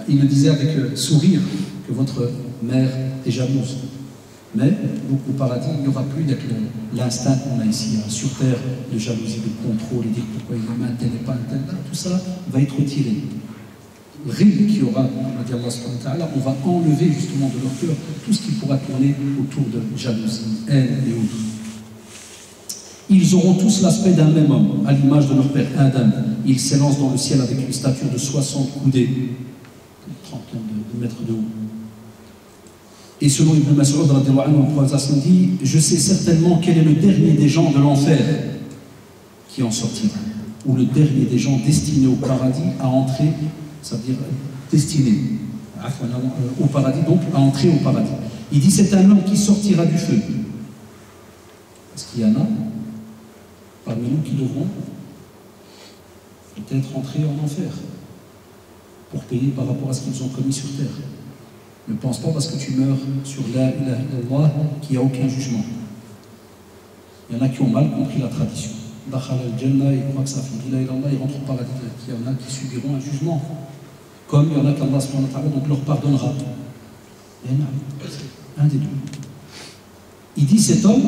Il le disait avec sourire que votre mère est jalouse. Mais donc, au paradis, il n'y aura plus l'instinct qu'on a ici, hein, sur terre, de jalousie, de contrôle, et dire pourquoi il est un tel et pas un tel. Là, tout ça va être retiré. Le rime qu'il y aura, on va enlever justement de leur cœur tout ce qui pourra tourner autour de jalousie, haine et autres. Ils auront tous l'aspect d'un même homme, à l'image de leur père Adam. Ils s'élancent dans le ciel avec une stature de 60 coudées, une trentaine de mètres de haut. Et selon Ibn Mas'ud, le prophète dit, je sais certainement quel est le dernier des gens de l'enfer qui en sortira, ou le dernier des gens destinés au paradis à entrer, ça veut dire destiné au paradis, donc à entrer au paradis. Il dit, c'est un homme qui sortira du feu. Parce qu'il y en a parmi nous qui devront peut-être entrer en enfer pour payer par rapport à ce qu'ils ont commis sur terre. Ne pense pas parce que tu meurs sur la ilaha illallah qu'il n'y a aucun jugement. Il y en a qui ont mal compris la tradition. Dakhala al-Jannah, ils croient que ça fait la ilaha illallah, ils rentrent au paradis. Il y en a qui subiront un jugement. Comme il y en a qu'Allah subhanahu wa ta'ala donc leur pardonnera. Il y en a un des deux. Il dit cet homme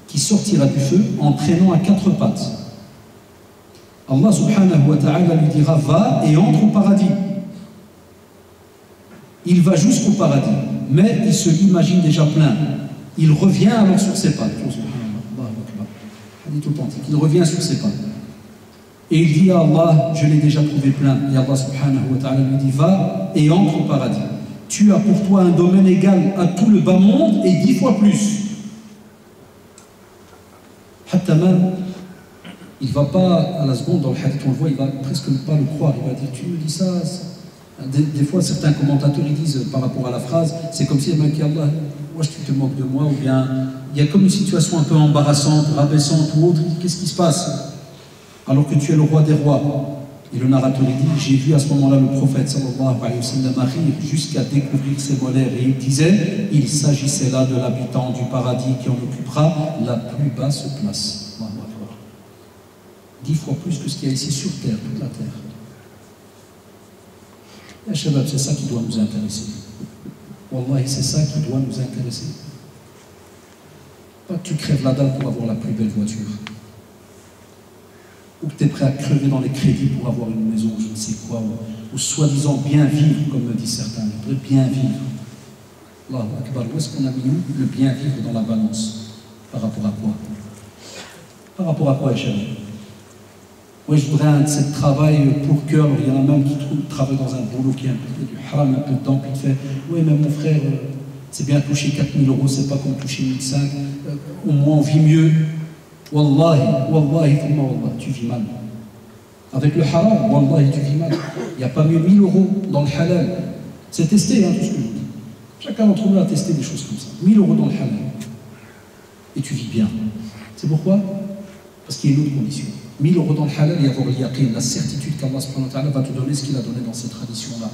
qui sortira du feu en traînant à quatre pattes. Allah subhanahu wa ta'ala lui dira va et entre au paradis. Il va jusqu'au paradis, mais il se l'imagine déjà plein. Il revient alors sur ses pattes. Il revient sur ses pattes. Et il dit à Allah, je l'ai déjà trouvé plein. Et Allah subhanahu wa ta'ala lui dit, va et entre au paradis. Tu as pour toi un domaine égal à tout le bas monde et 10 fois plus. Hatta même, il ne va pas à la seconde dans le hadith, on le voit, il ne va presque pas le croire. Il va dire, tu me dis ça. Des fois, certains commentateurs ils disent par rapport à la phrase, c'est comme si Allah, moi tu te moques de moi, ou bien il y a comme une situation un peu embarrassante, rabaissante ou autre. Qu'est-ce qui se passe alors que tu es le roi des rois? Et le narrateur il dit, j'ai vu à ce moment-là le prophète sallallahu alayhi wa sallam rire jusqu'à découvrir ses molaires, et il disait, il s'agissait là de l'habitant du paradis qui en occupera la plus basse place. 10 fois plus que ce qu'il y a ici sur terre, toute la terre. Shabab, c'est ça qui doit nous intéresser. Wallahi, c'est ça qui doit nous intéresser. Pas que tu crèves la dalle pour avoir la plus belle voiture. Ou que tu es prêt à crever dans les crédits pour avoir une maison, je ne sais quoi, ou soi-disant bien vivre, comme me disent certains. Bien vivre. Allahu Akbar, où est-ce qu'on a mis nous le bien vivre dans la balance? Par rapport à quoi? Par rapport à quoi, Shabab? Oui, je voudrais un de ces travail pour cœur. Il y en a même qui travaillent dans un boulot qui a du haram un peu de temps, puis il fait oui, mais mon frère, c'est bien toucher 4 000 €, c'est pas comme toucher 1 500. Au moins, on vit mieux. Wallahi, wallahi, tu vis mal. Avec le haram, wallahi, tu vis mal. Il n'y a pas mieux 1 000 € dans le halal. C'est testé, hein, tout ce que je vous dis. Chacun d'entre nous a testé des choses comme ça. 1 000 € dans le halal. Et tu vis bien. C'est pourquoi? Parce qu'il y a une autre condition. 1 000 € dans le halal et avoir l'yaqin, la certitude qu'Allah subhanahu wa ta'ala va te donner ce qu'il a donné dans cette tradition-là.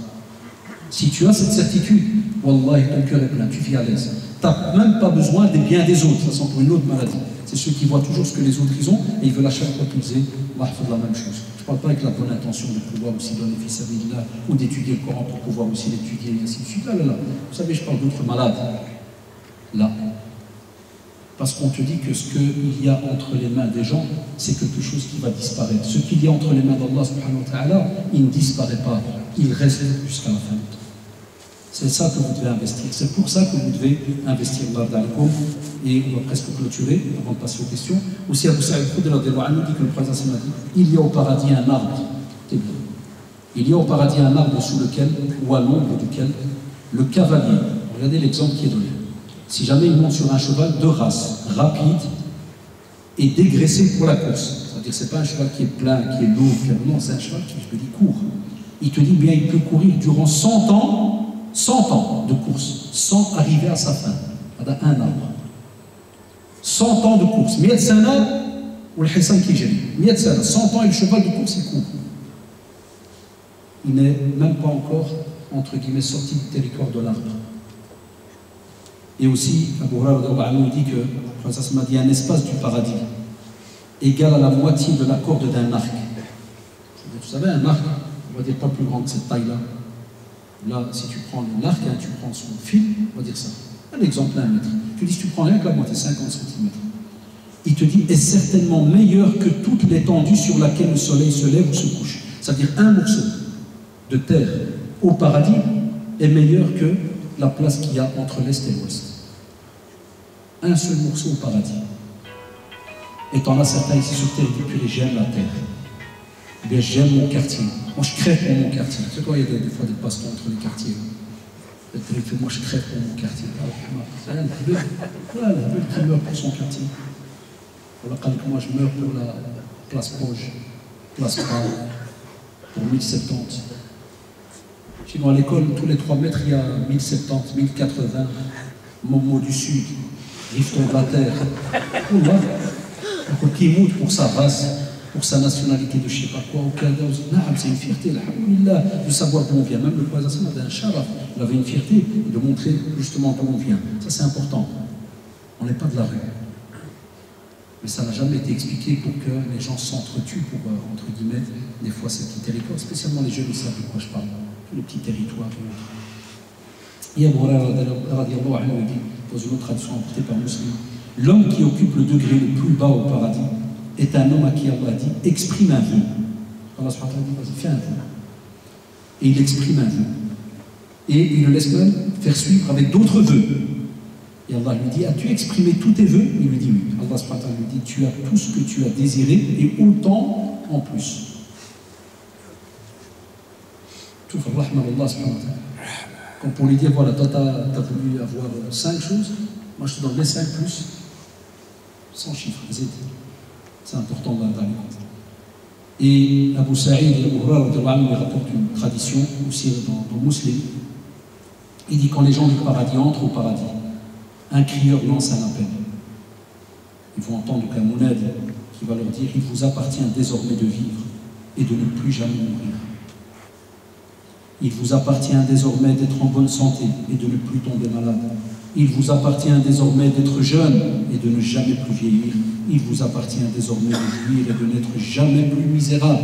Si tu as cette certitude, wallahi, ton cœur est plein, tu vis à l'aise. Tu n'as même pas besoin des biens des autres, ça sent pour une autre maladie. C'est ceux qui voient toujours ce que les autres ils ont et ils veulent à chaque fois qu'ils aient la même chose. Je ne parle pas avec la bonne intention de pouvoir aussi donner fils à Billah ou d'étudier le Coran pour pouvoir aussi l'étudier et ainsi de suite. Là. Vous savez, je parle d'autres malades. Là. Parce qu'on te dit que ce qu'il y a entre les mains des gens, c'est quelque chose qui va disparaître. Ce qu'il y a entre les mains d'Allah subhanahu wa ta'ala, il ne disparaît pas, il reste jusqu'à la fin. C'est ça que vous devez investir. C'est pour ça que vous devez investir l'Ardalkoum. Et on va presque clôturer avant de passer aux questions. Aussi, Abu Sa'id Khudri dit que le prophète m'a dit, il y a au paradis un arbre. Il y a au paradis un arbre sous lequel, ou à l'ombre duquel, le cavalier, regardez l'exemple qui est donné. Si jamais il monte sur un cheval de race, rapide et dégraissé pour la course, c'est-à-dire que ce n'est pas un cheval qui est plein, qui est lourd, non, c'est un cheval qui, je te dis, court. Il te dit bien, il peut courir durant 100 ans de course, sans arriver à sa fin. Voilà un arbre. 100 ans de course. 100 sana ou le hissan qui gère. 100 ans et le cheval de course, il court. Il n'est même pas encore, entre guillemets, sorti du territoire de l'arbre. Et aussi, Abu Hurairah nous dit que, le prophète m'a dit, un espace du paradis égal à la moitié de la corde d'un arc. Vous savez, un arc, on va dire pas plus grand que cette taille-là. Là, si tu prends l'arc, hein, tu prends son fil, on va dire ça. Un exemple, 1 mètre. Tu dis, si tu prends rien que la moitié, 50 cm. Il te dit, est certainement meilleur que toute l'étendue sur laquelle le soleil se lève ou se couche. C'est-à-dire, un morceau de terre au paradis est meilleur que la place qu'il y a entre l'Est et l'Ouest. Un seul morceau au paradis. Et t'en as certains ici sur terre qui disent, purée, j'aime la terre. Eh bien, j'aime mon quartier. Moi, je crève pour mon quartier. Tu sais quoi, il y a des fois des bastons entre les quartiers. Moi, je crève pour mon quartier. Voilà, le qui meurt pour son quartier. Voilà, quand moi, je meurs pour la place Poge, place Pau, pour 1070. Sinon, à l'école, tous les 3 mètres, il y a 1070, 1080, Momo du Sud, Rifton de la Terre. Voilà. Qui moute pour sa race, pour sa nationalité de je ne sais pas quoi, au Canada, c'est une fierté, alhamdoulilah, de savoir d'où on vient. Même le Prophète avait un sharaf, il avait une fierté de montrer justement d'où on vient. Ça, c'est important. On n'est pas de la rue. Mais ça n'a jamais été expliqué pour que les gens s'entretuent pour, entre guillemets, des fois ces petits territoires, spécialement les jeunes, ils savent de quoi je parle, tous les petits territoires. Et Abu Huraira radiallahu anhu dit, dans une autre tradition apportée par Muslim, l'homme qui occupe le degré le plus bas au paradis est un homme à qui Allah dit exprime un vœu. Allah subhanahu wa ta'ala dit vas-y, fais un vœu. Et il exprime un vœu. Et il le laisse même faire suivre avec d'autres vœux. Et Allah lui dit as-tu exprimé tous tes vœux? Il lui dit oui. Allah subhanahu wa ta'ala lui dit tu as tout ce que tu as désiré et autant en plus. Tout fait rahma Allah subhanahu wa ta'ala. Comme pour lui dire voilà, toi tu as voulu avoir 5 choses, moi je te donne les 5 plus. Sans chiffre, c'est important d'aller compte. Et Abu Sa'id et Abu Huraira rapportent une tradition aussi dans Muslim. Il dit quand les gens du paradis entrent au paradis, un crieur lance un appel. Ils vont entendre qu'un monade qui va leur dire il vous appartient désormais de vivre et de ne plus jamais mourir. Il vous appartient désormais d'être en bonne santé et de ne plus tomber malade. Il vous appartient désormais d'être jeune et de ne jamais plus vieillir. Il vous appartient désormais de jouir et de n'être jamais plus misérable.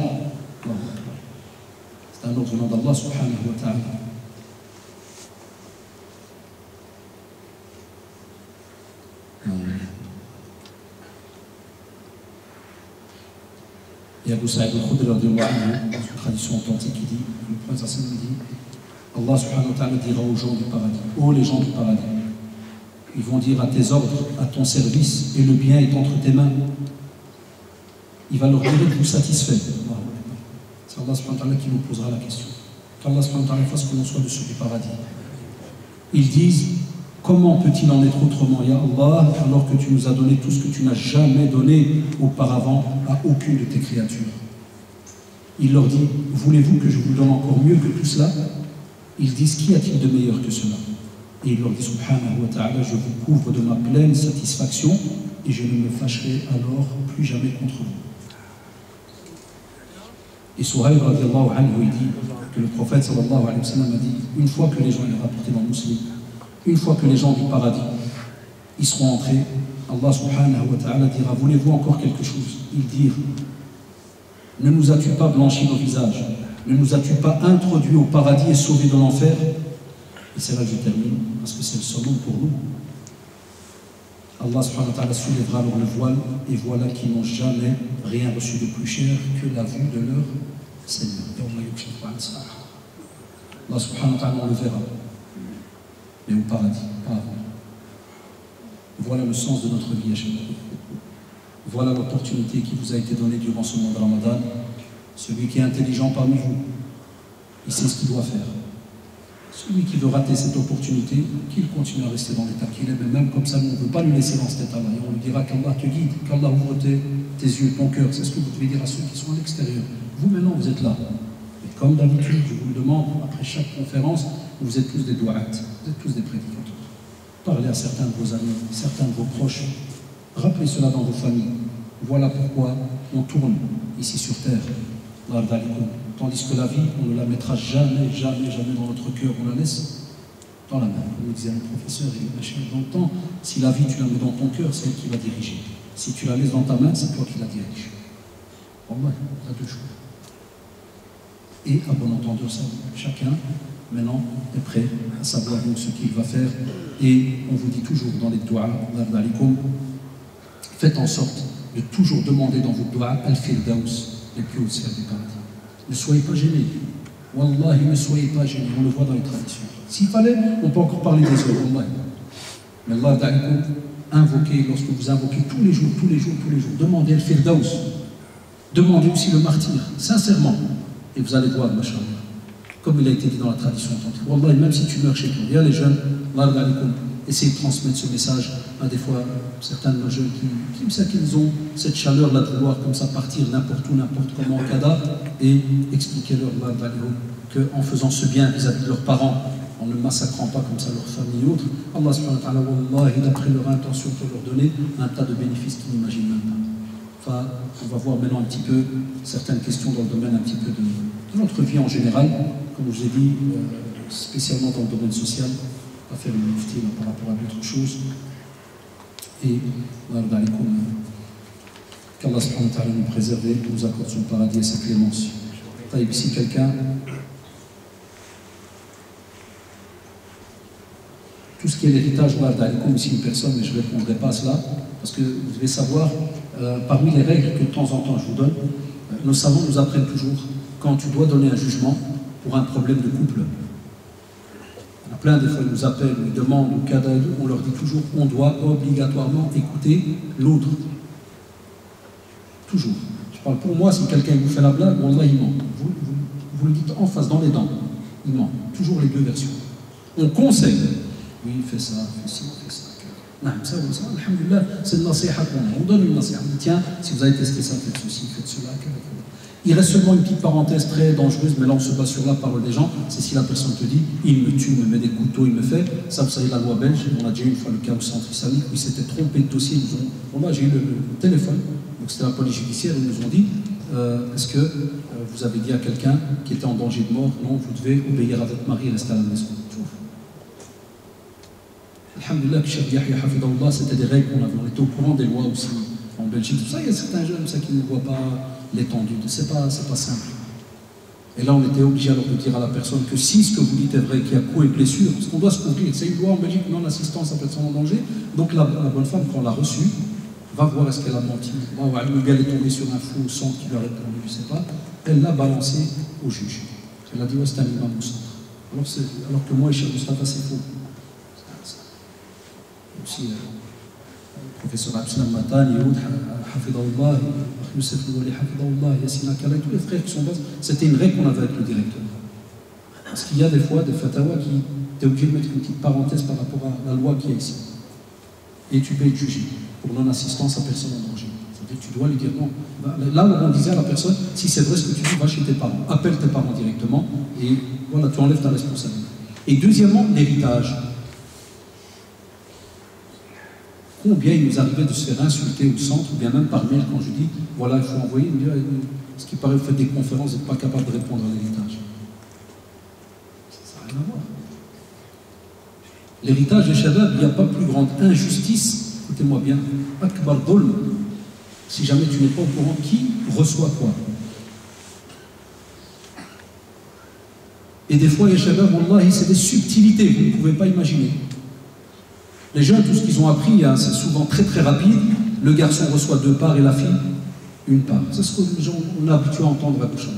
C'est un ordre venant d'Allah subhanahu wa ta'ala. Et Abu Sa'id al-Khudri, dans une tradition authentique, il dit, le prophète sallallahu alayhi wa sallam dit, Allah subhanahu wa ta'ala dira aux gens du paradis, ô les gens du paradis, ils vont dire à tes ordres, à ton service, et le bien est entre tes mains. Il va leur dire de vous satisfaire. C'est Allah subhanahu wa ta'ala qui nous posera la question. Qu'Allah subhanahu wa ta'ala fasse que l'on soit de ceux du paradis. Ils disent, comment peut-il en être autrement, Ya Allah, alors que tu nous as donné tout ce que tu n'as jamais donné auparavant à aucune de tes créatures. Il leur dit, voulez-vous que je vous donne encore mieux que tout cela? Ils disent, qu'y a-t-il de meilleur que cela? Et il leur dit, subhanahu wa ta'ala, je vous couvre de ma pleine satisfaction et je ne me fâcherai alors plus jamais contre vous. Et Suhaib radiallahu anhu, il dit que le prophète sallallahu alayhi wa sallam a dit, une fois que les gens, il est rapporté dans Muslim, une fois que les gens du paradis y seront entrés, Allah subhanahu wa ta'ala dira, voulez-vous encore quelque chose? Ils dirent, ne nous as-tu pas blanchi nos visages? Ne nous as-tu pas introduits au paradis et sauvés de l'enfer? Et c'est là que je termine, parce que c'est le summum pour nous. Allah subhanahu wa ta'ala soulèvera alors le voile, et voilà qu'ils n'ont jamais rien reçu de plus cher que la vue de leur Seigneur. Allah subhanahu wa ta'ala, on le verra, mais au paradis, pas avant. Voilà le sens de notre vie à chaque fois. Voilà l'opportunité qui vous a été donnée durant ce mois de Ramadan. Celui qui est intelligent parmi vous, il sait ce qu'il doit faire. Celui qui veut rater cette opportunité, qu'il continue à rester dans l'état qu'il est, mais même comme ça, nous, on ne veut pas le laisser dans cet état-là. Et on lui dira qu'Allah te guide, qu'Allah ouvre tes yeux, ton cœur. C'est ce que vous devez dire à ceux qui sont à l'extérieur. Vous, maintenant, vous êtes là. Et comme d'habitude, je vous le demande, après chaque conférence, vous êtes tous des du'at, vous êtes tous des prédicateurs. Parlez à certains de vos amis, certains de vos proches. Rappelez cela dans vos familles. Voilà pourquoi on tourne ici sur terre. Tandis que la vie, on ne la mettra jamais, jamais, jamais dans notre cœur. On la laisse dans la main. Comme le disait le professeur, dans le temps, si la vie, tu la mets dans ton cœur, c'est elle qui va diriger. Si tu la laisses dans ta main, c'est toi qui la dirige. Wallah, il y a deux choses. Et à bon entendeur, chacun maintenant est prêt à savoir donc ce qu'il va faire. Et on vous dit toujours dans les doigts, faites en sorte de toujours demander dans vos doigts al-firdaus, les plus hautes sphères du paradis. Ne soyez pas gênés. Wallahi, ne soyez pas gênés. On le voit dans les traditions. S'il fallait, on peut encore parler des autres. Wallahi. Mais Allah, invoquez, lorsque vous invoquez tous les jours, demandez al-firdaus. Demandez aussi le martyr, sincèrement. Et vous allez voir, machallah, comme il a été dit dans la tradition authentique. Wallahi, même si tu meurs chez toi, il y a les jeunes, essayez de transmettre ce message à des fois certains de nos jeunes qui ont cette chaleur-là de vouloir comme ça partir n'importe où, n'importe comment en Kada, et expliquez-leur qu'en faisant ce bien vis-à-vis de leurs parents, en ne massacrant pas comme ça leur famille ou autre, Allah subhanahu wa ta'ala, wallahi, d'après leur intention pour leur donner un tas de bénéfices qu'ils n'imaginent même pas. Enfin, on va voir maintenant un petit peu certaines questions dans le domaine un petit peu de notre vie en général, comme je vous ai dit, spécialement dans le domaine social, pas faire une mufti par rapport à d'autres choses. Et qu'Allah subhanahu wa ta'ala nous préserve et nous accorde son paradis et sa clémence. Ici quelqu'un, tout ce qui est l'héritage, ici une personne, mais je ne répondrai pas à cela, parce que vous devez savoir, parmi les règles que de temps en temps je vous donne, nos savants nous apprennent toujours, quand tu dois donner un jugement pour un problème de couple, il y en a plein des fois, ils nous appellent, ils demandent, on leur dit toujours, on doit obligatoirement écouter l'autre. Toujours. Je parle pour moi, si quelqu'un vous fait la blague, wallah, il ment. Vous le dites en face, dans les dents, il ment. Toujours les deux versions. On conseille. Oui, fais ça, fais ci, fais ça. Non, ça, alhamdoulilah, c'est une nasiha qu'on a. On donne une nasiha. On dit, tiens, si vous avez testé ça, faites ceci, faites cela. Il reste seulement une petite parenthèse très dangereuse, mais là on se base sur la parole des gens. C'est si la personne te dit, il me tue, il me met des couteaux, il me fait. Ça, vous savez, la loi belge, on a déjà eu une fois le cas au centre islamique où ils s'étaient trompés de dossier. Ils nous ont, bon, là, j'ai eu le téléphone, donc c'était la police judiciaire, ils nous ont dit, est-ce que vous avez dit à quelqu'un qui était en danger de mort, non, vous devez obéir à votre mari et rester à la maison. Alhamdulillah, c'était des règles qu'on avait. On était au courant des lois aussi en Belgique. Tout ça, il y a certains jeunes ça, qui ne voient pas l'étendue. C'est pas simple. Et là, on était obligé alors de dire à la personne que si ce que vous dites est vrai, qu'il y a coups et blessures, parce qu'on doit se couvrir. C'est une loi en Belgique, non-assistance à personne en danger. Donc la bonne femme, quand on l'a reçue, va voir est-ce qu'elle a menti. Le gars est tombé sur un faux sang qui lui a répondu, je ne sais pas. Elle l'a balancé au juge. Elle a dit, ouais, c'est un imam au centre. Alors que moi, et Cheikh Mustafa, c'est faux. Aussi, le professeur Absalom Matani, Hafidahullah, Youssef Nouali, Hafidahullah, Yassina Kala, tous les frères qui sont là, c'était une règle qu'on avait avec le directeur. Parce qu'il y a des fois des fatawas qui t'es obligé de mettre une petite parenthèse par rapport à la loi qui est ici. Et tu peux être jugé pour non-assistance à personne en danger. C'est-à-dire que tu dois lui dire non. Là où on disait à la personne, si c'est vrai ce que tu dis, va chez tes parents, appelle tes parents directement et voilà, tu enlèves ta responsabilité. Et deuxièmement, l'héritage. Combien il nous arrivait de se faire insulter au centre, ou bien même par mail quand je dis, voilà, il faut envoyer, il me dit, ce qui paraît, vous faites des conférences, vous n'êtes pas capable de répondre à l'héritage. Ça n'a rien à voir. L'héritage des Shabab, il n'y a pas plus grande injustice, écoutez-moi bien, Akbar Dhulm, si jamais tu n'es pas au courant, qui reçoit quoi. Et des fois, les Shabab, Wallahi, c'est des subtilités, vous ne pouvez pas imaginer. Les jeunes, tout ce qu'ils ont appris, hein, c'est souvent très très rapide. Le garçon reçoit 2 parts et la fille, 1 part. C'est ce qu'on a habitué à entendre à Bouchanat.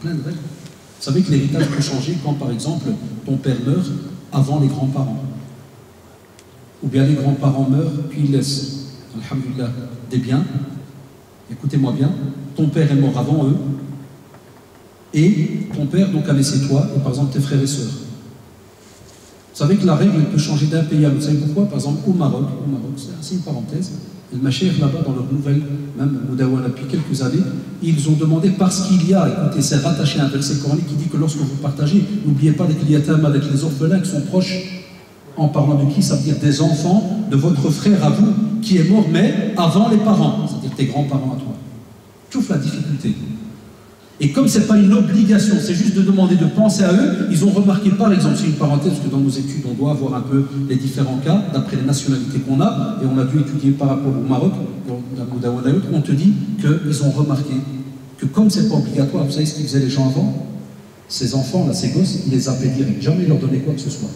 Plein de règles. Vous savez que l'héritage peut changer quand, par exemple, ton père meurt avant les grands-parents. Ou bien les grands-parents meurent, puis ils laissent, alhamdoulilah, des biens. Écoutez-moi bien, ton père est mort avant eux, et ton père donc a laissé toi, et par exemple tes frères et sœurs. Vous savez que la règle peut changer d'un pays à l'autre. Vous savez pourquoi? Par exemple, au Maroc, c'est une parenthèse, le Machir là-bas, dans leur nouvelle, même Moudawana, depuis quelques années, ils ont demandé, parce qu'il y a, écoutez, c'est rattaché à un verset coranique qui dit que lorsque vous partagez, n'oubliez pas avec l'Yatam, avec les orphelins qui sont proches, en parlant de qui? Ça veut dire des enfants de votre frère à vous, qui est mort, mais avant les parents, c'est-à-dire tes grands-parents à toi. Tout la difficulté. Et comme ce n'est pas une obligation, c'est juste de demander de penser à eux, ils ont remarqué par exemple, c'est une parenthèse, parce que dans nos études, on doit avoir un peu les différents cas, d'après les nationalités qu'on a, et on a dû étudier par rapport au Maroc, on te dit qu'ils ont remarqué que comme ce n'est pas obligatoire, vous savez ce qu'ils faisaient les gens avant? Ces enfants, là, ces gosses, il les appelait direct. Jamais il leur donnait quoi que ce soit.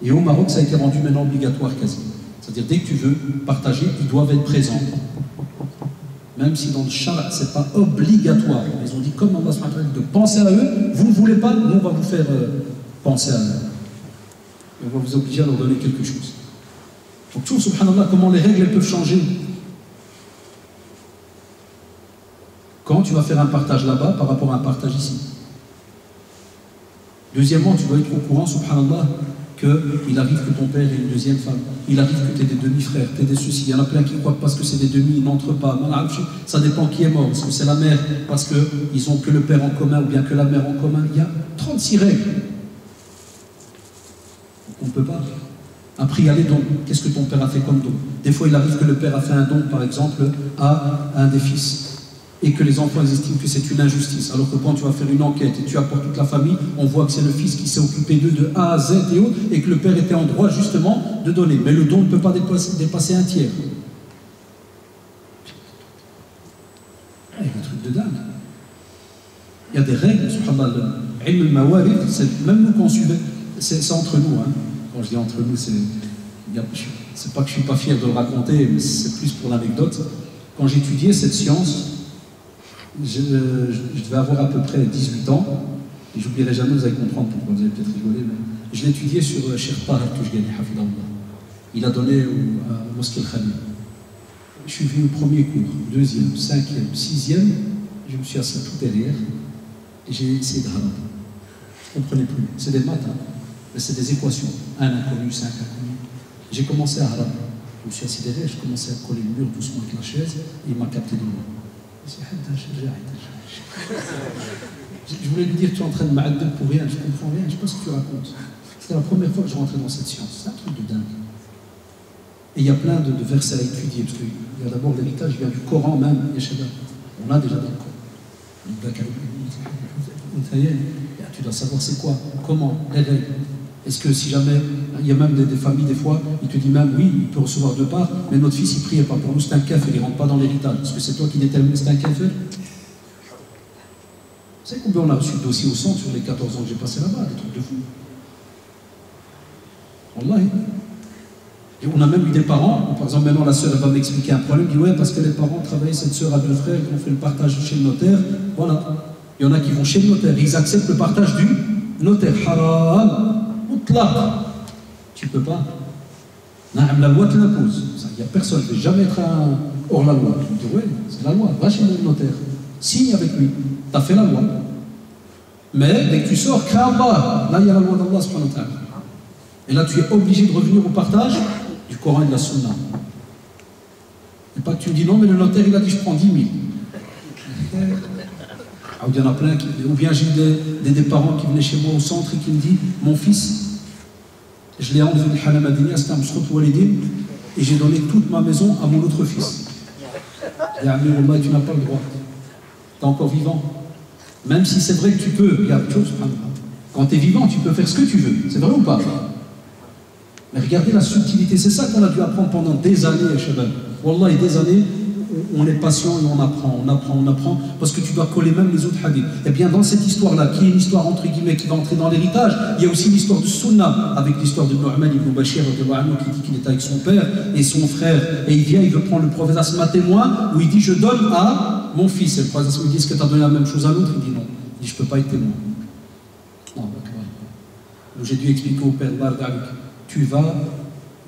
Et au Maroc, ça a été rendu maintenant obligatoire quasi. C'est-à-dire, dès que tu veux partager, ils doivent être présents. Même si dans le Shara, ce n'est pas obligatoire. Ils ont dit, comme Allah de penser à eux, vous ne voulez pas, nous on va vous faire penser à eux. Et on va vous obliger à leur donner quelque chose. Donc, tout, subhanallah, comment les règles elles peuvent changer. Quand tu vas faire un partage là-bas par rapport à un partage ici. Deuxièmement, tu dois être au courant, subhanallah, qu'il arrive que ton père ait une deuxième femme, il arrive que tu aies des demi-frères, tu aies des ceci. Il y en a plein qui croient que parce que c'est des demi, ils n'entrent pas. Ça dépend qui est mort. Est-ce que c'est la mère parce qu'ils n'ont que le père en commun ou bien que la mère en commun? Il y a 36 règles. On ne peut pas. Après, il y a les dons. Qu'est-ce que ton père a fait comme don? Des fois, il arrive que le père a fait un don, par exemple, à un des fils. Et que les enfants estiment que c'est une injustice. Alors que quand tu vas faire une enquête et tu apportes toute la famille, on voit que c'est le fils qui s'est occupé d'eux de A à Z et autres, et que le père était en droit justement de donner. Mais le don ne peut pas dépasser un tiers. Il y a un truc de dingue. Il y a des règles, subhanallah. Même nous quand on suivait, c'est entre nous. Hein. Quand je dis entre nous, c'est pas que je ne suis pas fier de le raconter, mais c'est plus pour l'anecdote. Quand j'étudiais cette science, je devais avoir à peu près 18 ans, et j'oublierai jamais, vous allez comprendre pourquoi, vous allez peut-être rigoler, mais je l'étudiais sur Cheikh Tahar Touchgani, hafidallah. Il a donné au Mosquée Khalil. Je suis venu au premier cours, deuxième, cinquième, sixième, je me suis assis tout derrière, et j'ai essayé de harab. Je ne comprenais plus. C'est des maths, hein, mais c'est des équations. 1 inconnu, 5 inconnus. J'ai commencé à harab. Je me suis assis derrière, je commençais à coller le mur doucement avec la chaise, et il m'a capté de loin. Je voulais lui dire, tu es en train de m'adder pour rien, je ne comprends rien, je ne sais pas ce que tu racontes. C'était la première fois que je rentrais dans cette science. C'est un truc de dingue. Et il y a plein de versets à étudier, parce qu'il y a d'abord l'héritage, il vient du Coran même, on l'a déjà dans le Coran. Tu dois savoir c'est quoi, comment, les règles. Est-ce que si jamais, il y a même des familles, des fois, il te dit même, oui, il peut recevoir deux parts, mais notre fils, il prie pas pour nous, c'est un kafir, il ne rentre pas dans l'héritage. Est-ce que c'est toi qui détermines que c'est un kafir? Vous savez combien on a reçu de dossiers au centre sur les 14 ans que j'ai passé là-bas, des trucs de fou. Wallahi. Et on a même eu des parents, par exemple, maintenant la sœur va m'expliquer un problème, il dit, ouais, parce que les parents travaillaient, cette sœur a 2 frères, qui ont fait le partage chez le notaire, voilà. Il y en a qui vont chez le notaire, ils acceptent le partage du notaire. Haram. Tu peux pas. La loi te l'impose. Il n'y a personne, ne peut jamais être hors la loi. Tu dis, oui, c'est la loi, va chez le notaire. Signe avec lui. Tu as fait la loi. Mais dès que tu sors, là, il y a la loi d'Allah. Et là, tu es obligé de revenir au partage du Coran et de la Sunna. Et pas que tu me dis non, mais le notaire, il a dit je prends 10 000. Ah, il y en a plein qui. Ou bien j'ai eu des parents qui venaient chez moi au centre et qui me disent mon fils, je l'ai enlevé de Hala Madiniya, c'était un Msrout Walidim, et j'ai donné toute ma maison à mon autre fils. Je dis, Wallah, tu n'as pas le droit. Tu es encore vivant. Même si c'est vrai que tu peux, regarde, quand tu es vivant, tu peux faire ce que tu veux. C'est vrai ou pas? Mais regardez la subtilité, c'est ça qu'on a dû apprendre pendant des années, Shabab. Wallah, et des années, on est patient et on apprend, parce que tu dois coller même les autres hadiths. Et bien dans cette histoire-là, qui est une histoire entre guillemets qui va entrer dans l'héritage, il y a aussi l'histoire de Sunnah, avec l'histoire de Nu'man ibn Bashir, qui dit qu'il est avec son père et son frère, et il vient, il veut prendre le prophète Asma témoin, où il dit je donne à mon fils. Et le prophète lui dit est-ce que tu as donné la même chose à l'autre? Il dit non. Il dit je ne peux pas être témoin. Non, j'ai dû expliquer au père tu vas,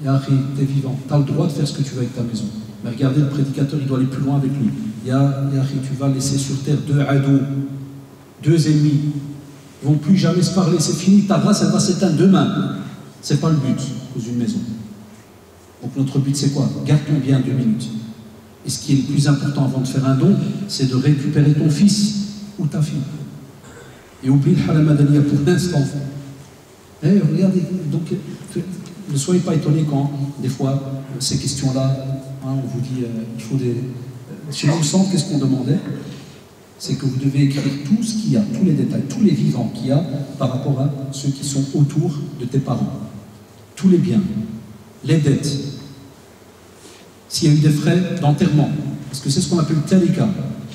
Yahri, tu es vivant, tu as le droit de faire ce que tu veux avec ta maison. Mais regardez, le prédicateur, il doit aller plus loin avec lui. Yahri, tu vas laisser sur terre 2 ados, 2 ennemis. Ils ne vont plus jamais se parler, c'est fini, ta race, elle va s'éteindre demain. Ce n'est pas le but, à cause d'une maison. Donc notre but, c'est quoi? Garde-ton bien 2 minutes. Et ce qui est le plus important avant de faire un don, c'est de récupérer ton fils ou ta fille. Et oublie le Hala Madaniya pour l'instant. Regardez, donc, ne soyez pas étonnés quand, des fois, ces questions-là, on vous dit, il faut des... Chez nous, au centre, qu'est-ce qu'on demandait? C'est que vous devez écrire tout ce qu'il y a, tous les détails, tous les vivants qu'il y a par rapport à ceux qui sont autour de tes parents. Tous les biens, les dettes, s'il y a eu des frais d'enterrement, parce que c'est ce qu'on appelle le talika.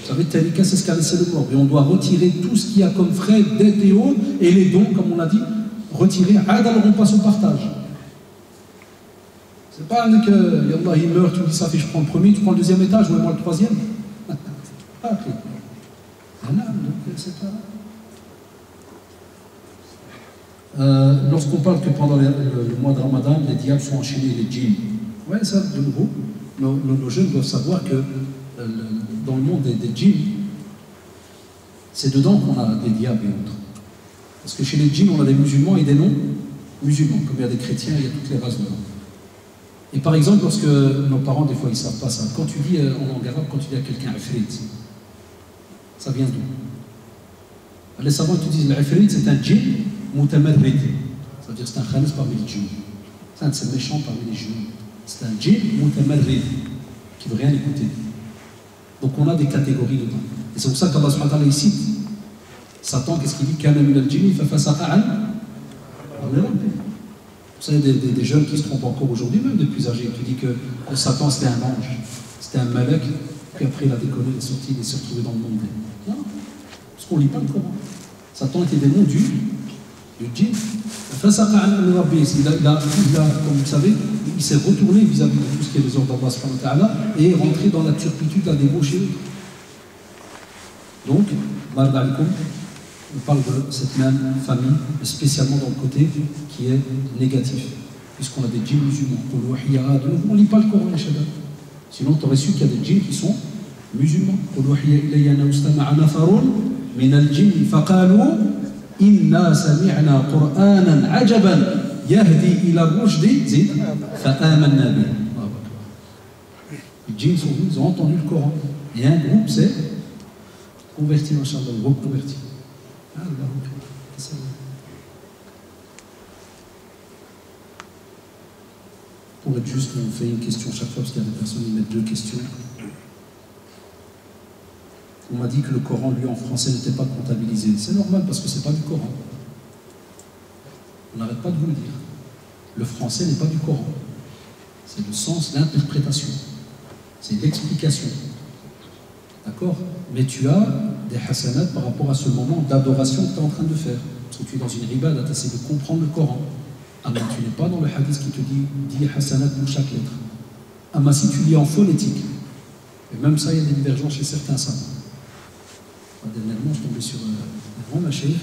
Vous savez, Tarika, c'est ce qu'a laissé le mort. Et on doit retirer tout ce qu'il y a comme frais, dettes et autres, et les dons, comme on l'a dit, retirer. Alors on passe au partage. C'est pas que, Yallah, il meurt, tu me dis ça fait, je prends le premier, tu prends le deuxième étage, ou moi le troisième. Pas après. C'est pas. Lorsqu'on parle que pendant le mois de Ramadan, les diables sont enchaînés, les djinns. Ouais, ça, de nouveau, nos jeunes doivent savoir que dans le monde des djinns, c'est dedans qu'on a des diables et autres. Parce que chez les djinns, on a des musulmans et des non-musulmans. Comme il y a des chrétiens, il y a toutes les races dedans. Et par exemple, lorsque nos parents, des fois, ils ne savent pas ça, quand tu dis en langue arabe, quand tu dis à quelqu'un Ifrit, ça vient d'où? Les savants te disent l'Ifrit, c'est un djinn mutamarrid. C'est-à-dire c'est un khalis parmi les djinns. C'est un de ces méchants parmi les djinns. C'est un djinn mutamarrid qui ne veut rien écouter. Donc on a des catégories dedans. Et c'est pour ça qu'Allah subhanahu wa ta'ala cite Satan, qu'est-ce qu'il dit? Kana min al-jinni fa fasaqa an. Vous savez, des jeunes qui se trompent encore aujourd'hui, même des plus âgés, qui disent que Satan c'était un ange, c'était un malek, puis après il a déconné, il est sorti, il s'est retrouvé dans le monde. Non, parce qu'on ne lit pas le Coran. Satan était démon du djinn. Il a, comme vous savez, il s'est retourné vis-à-vis de tout ce qui est les ordres d'Allah subhanahu wa ta'ala et est rentré dans la turpitude, la débauche. Donc, Bardalikum, on parle de cette même famille, spécialement dans le côté qui est négatif, puisqu'on a des djinns musulmans. On ne lit pas le Coran, sinon tu aurais su qu'il y a des djinns qui sont musulmans. إنا سمعنا قرآنا عجبا يهدي إلى الرشد زيد فآمنا به. Les djinns sont venus, ils ont entendu le Coran. Et un groupe s'est converti, machallah, reconverti. Pour être juste, on fait une question chaque fois, parce qu'il y a des personnes qui mettent 2 questions. On m'a dit que le Coran, lui, en français, n'était pas comptabilisé. C'est normal, parce que ce n'est pas du Coran. On n'arrête pas de vous le dire. Le français n'est pas du Coran. C'est le sens, l'interprétation. C'est l'explication. D'accord? Mais tu as des hasanats par rapport à ce moment d'adoration que tu es en train de faire. Parce que tu es dans une ribada, tu essaies de comprendre le Coran. Ah, mais tu n'es pas dans le hadith qui te dit 10 hasanats pour chaque lettre. Ah, mais si tu lis en phonétique, et même ça, il y a des divergences chez certains savants. Dernièrement, je suis tombé sur un grand machaïf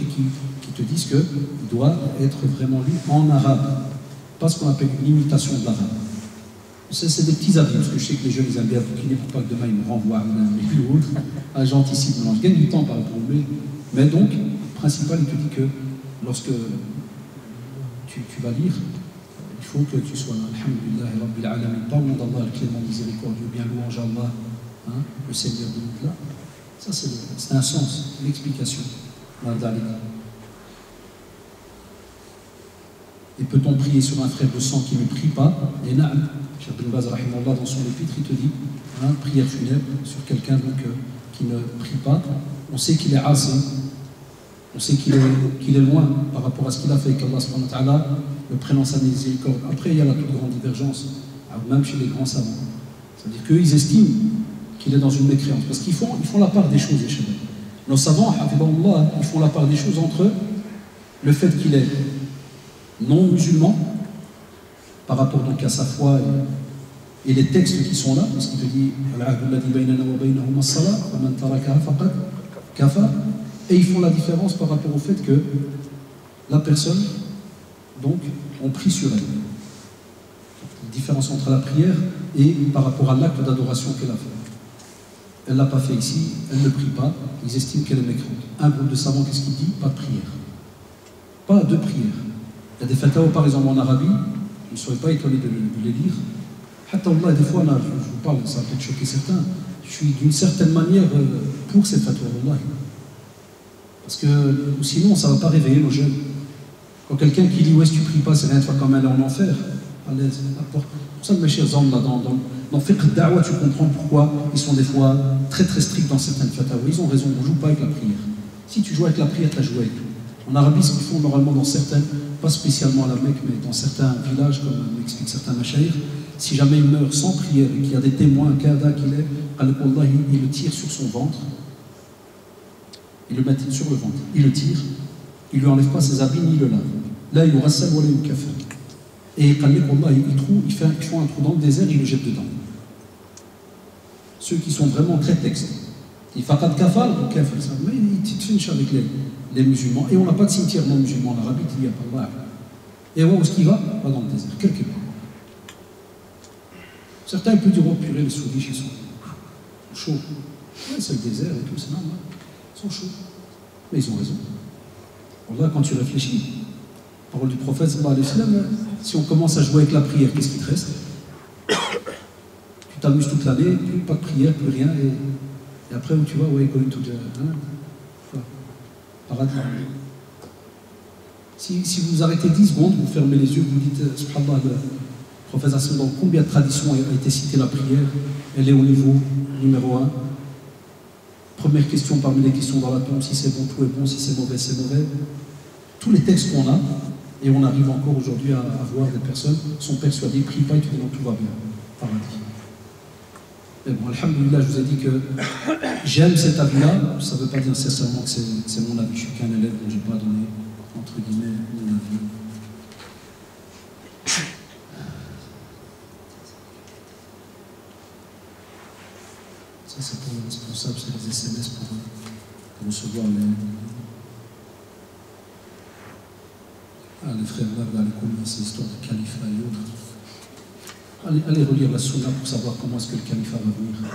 qui te disent qu'il doit être vraiment lu en arabe. Pas ce qu'on appelle une imitation de l'arabe. C'est des petits avis, parce que je sais que les jeunes ils aiment bien bouquiner pour pas que demain ils me renvoient à un mail ou autre. Ah, j'anticipe, je gagne du temps par rapport au mail. Mais donc, le principal, il te dit que lorsque tu vas lire, il faut que tu sois là. Alhamdulillah, Rabbil Alamin, pas au nom d'Allah, le clément miséricordieux, bien louange à Allah, hein, le Seigneur de nous là. Ça, c'est un sens, l'explication. Et peut-on prier sur un frère de sang qui ne prie pas? Et na'am, Cheikh Ibn Baz, rahimallah, dans son épître, il te dit, hein, prière funèbre sur quelqu'un qui ne prie pas. On sait qu'il est assez, on sait qu'il est loin par rapport à ce qu'il a fait, qu'Allah subhanahu wa ta'ala le prenne en sa miséricorde. Après, il y a la toute grande divergence, même chez les grands savants. C'est-à-dire qu'eux, ils estiment qu'il est dans une mécréance. Parce qu'ils font la part des choses, les chefs. Nos savants, ils font la part des choses entre le fait qu'il est non musulman, par rapport donc à sa foi et les textes qui sont là, parce qu'il te dit et ils font la différence par rapport au fait que la personne, donc, on prie sur elle. La différence entre la prière et par rapport à l'acte d'adoration qu'elle a fait. Elle ne l'a pas fait ici, elle ne prie pas, ils estiment qu'elle est mécréante. Un groupe de savants, qu'est-ce qu'il dit? Pas de prière. Pas de prière. Il y a des fatawa, par exemple, en Arabie, ne soyez pas étonnés de les lire. Hatta Allah, des fois, je vous parle, ça va peut-être choquer certains, je suis d'une certaine manière pour cette fatwa, Allah. Parce que sinon, ça ne va pas réveiller nos jeunes. Quand quelqu'un qui dit, ouais, si tu ne pries pas, c'est rien de faire comme elle est en enfer, à l'aise, n'importe. Pour ça, mes chers hommes, là, dans Fiqh Da'wa, tu comprends pourquoi ils sont des fois très très stricts dans certaines fatwas. Ils ont raison, on ne joue pas avec la prière. Si tu joues avec la prière, tu as joué avec tout. En Arabie, ce qu'ils font normalement dans certaines pas spécialement à la Mecque, mais dans certains villages, comme m'expliquent certains machaïrs, si jamais il meurt sans prière et qu'il y a des témoins, qu'Ada qu'il est, Allah, il le tire sur son ventre, il le met sur le ventre, il le tire, il ne lui enlève pas ses habits ni le lave. Là, il aura ça, voilà, il kafir. Et Allah, ils font un trou dans le désert, ils le jettent dedans. Ceux qui sont vraiment très textes. Il faqad kafar, mais il te finit avec les musulmans. Et on n'a pas de cimetière non musulman en Arabie, il n'y a pas de. Et où est-ce qu'il va? Pas dans le désert, quelque part. Certains peuvent dire, oh purée, les souris, ils sont chauds. Ouais, c'est le désert et tout, c'est normal. Ils sont chauds. Mais ils ont raison. Là, quand tu réfléchis, parole du prophète, si on commence à jouer avec la prière, qu'est-ce qui te reste? Tu t'amuses toute l'année, pas de prière, plus rien, et après où tu vas, ouais, going to the... Paradis. Si vous arrêtez 10 secondes, vous fermez les yeux, vous dites, subhanallah, le prophète, dans combien de traditions a été citée la prière? Elle est au niveau numéro 1. Première question parmi les questions dans la tombe, si c'est bon, tout est bon, si c'est mauvais, c'est mauvais. Tous les textes qu'on a, et on arrive encore aujourd'hui à voir des personnes, sont persuadées, prie pas et tout va bien. Paradis. Mais bon, alhamdoulilah, je vous ai dit que j'aime cet avis-là, ça ne veut pas dire sincèrement que c'est mon avis, je suis qu'un élève dont je n'ai pas donné, entre guillemets, mon avis. Ça, c'est pour les responsables, c'est les SMS pour recevoir les frères là, ces histoires de califat et autres. Allez relire la sunna pour savoir comment est-ce que le califat va venir. Moi,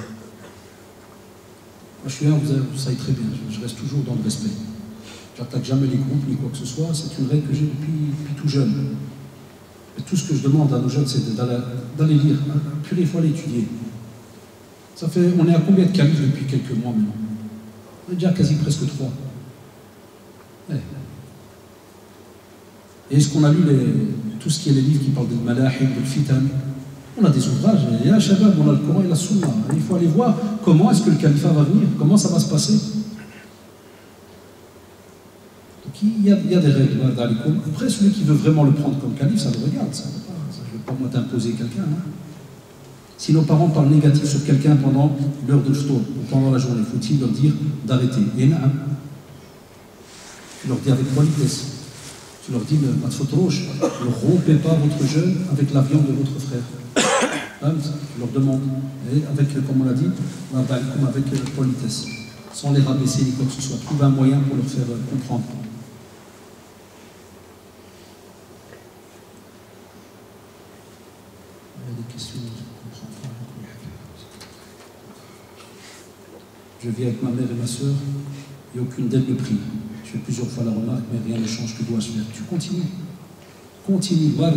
je suis là, vous savez très bien, je reste toujours dans le respect. J'attaque jamais les groupes ni quoi que ce soit, c'est une règle que j'ai depuis tout jeune. Et tout ce que je demande à nos jeunes, c'est d'aller lire. Purée, il faut aller étudier. On est à combien de califs depuis quelques mois maintenant? On est déjà quasi presque 3. Ouais. Et est-ce qu'on a lu tout ce qui est les livres qui parlent de malahib, de fitan? On a des ouvrages, il y a Shabab, on a le Coran et la Sunna. Il faut aller voir comment est-ce que le califat va venir, comment ça va se passer. Donc il y a des règles. Après, celui qui veut vraiment le prendre comme calife, ça le regarde. Je ne veux pas moi t'imposer quelqu'un. Hein. Si nos parents parlent négatif sur quelqu'un pendant l'heure de l'ftour, ou pendant la journée, faut-il leur dire d'arrêter? Et non. Tu leur dis avec politesse. Tu leur dis, ne rompez pas votre jeûne avec la viande de votre frère. Tu leur demandes, et avec, comme on l'a dit, avec politesse, sans les rabaisser ni quoi que ce soit. Trouve un moyen pour leur faire comprendre. Il y a des questions, je ne comprends pas. Je vis avec ma mère et ma soeur, et aucune d'elles ne prie. Je fais plusieurs fois la remarque, mais rien ne change, que dois-je faire? Tu continues. Continue, continue, à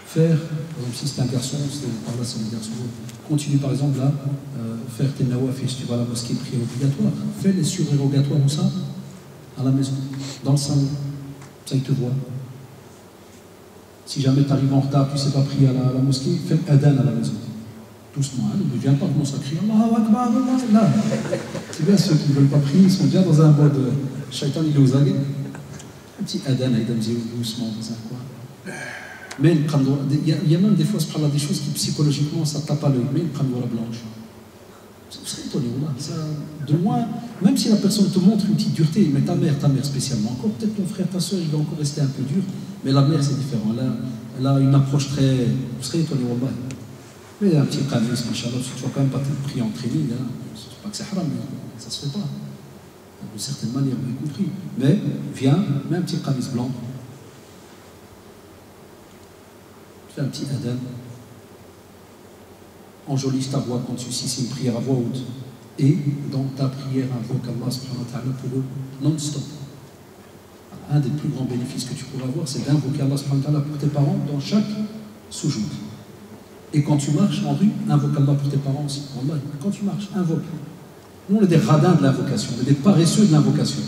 faire, par exemple, si c'est un garçon, par là c'est un garçon, continue par exemple à faire tes nawafil, si tu vas à la mosquée, prière obligatoire. Fais les surérogatoires ou ça, à la maison, dans le salon, ça il te voit. Si jamais tu arrives en retard, tu ne sais pas prier à la mosquée, fais l'adhan à la maison. Doucement, hein, ne viens pas commencer à crier Allahu Akbar, Allah. C'est bien ceux qui ne veulent pas prier, ils sont déjà dans un mode shaitan, il est aux aguets. Un petit adhan, doucement dans un coin. Mais il y a même des fois, des choses qui psychologiquement ça tape à l'œil, mais il prend la blanche. Vous serez étonné, de loin, même si la personne te montre une petite dureté, mais ta mère spécialement, encore peut-être ton frère, ta soeur, il va encore rester un peu dur, mais la mère c'est différent, elle a une approche très. Vous serez étonné, wallah. Mais un petit qamis, Inch'Allah, tu ne vas quand même pas te prier en training, hein. C'est pas que c'est haram, mais ça ne se fait pas. D'une certaine manière, vous avez compris. Mais viens, mets un petit qamis blanc. Fais un petit adhan. Enjolise ta voix quand tu si c'est une prière à voix haute. Et dans ta prière, invoque Allah subhanahu wa ta'ala pour eux non-stop. Un des plus grands bénéfices que tu pourras avoir, c'est d'invoquer Allah subhanahu wa ta'ala pour tes parents dans chaque soujoud. Et quand tu marches en rue, invoque Allah pour tes parents aussi. Allah, quand tu marches, invoque. Nous, on est des radins de l'invocation, on est des paresseux de l'invocation.